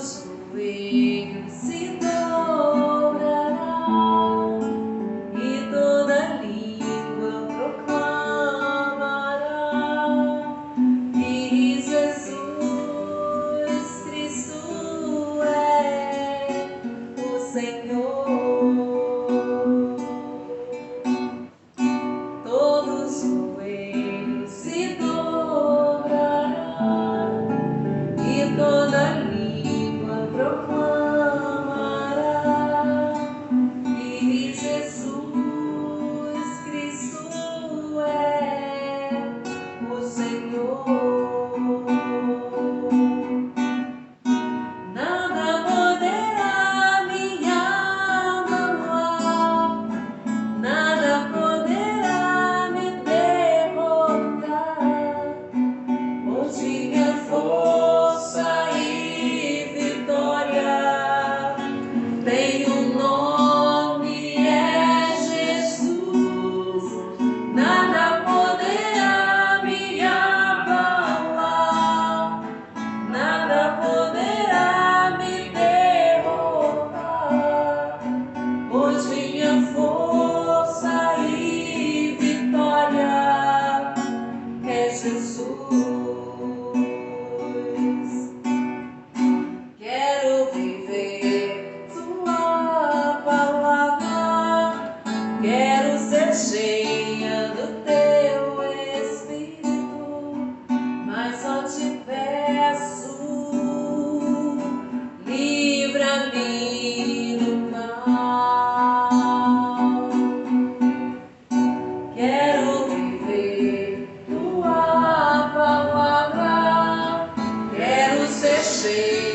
joelho se dobrará e toda língua proclamará que Jesus Cristo é o Senhor. Todo joelho se dobrará e toda língua proclamará que Jesus Cristo é o Senhor. Nada poderá me abalar, nada poderá me derrotar, pois minha força e vitória tem um nome, é Jesus. Nada poderá me abalar, nada poderá me derrotar, pois minha força e vitória é Jesus. Quero viver tua palavra, quero ser cheia do teu Espírito, mas só te peço, livra-me do mal. Quero viver tua palavra, quero ser cheia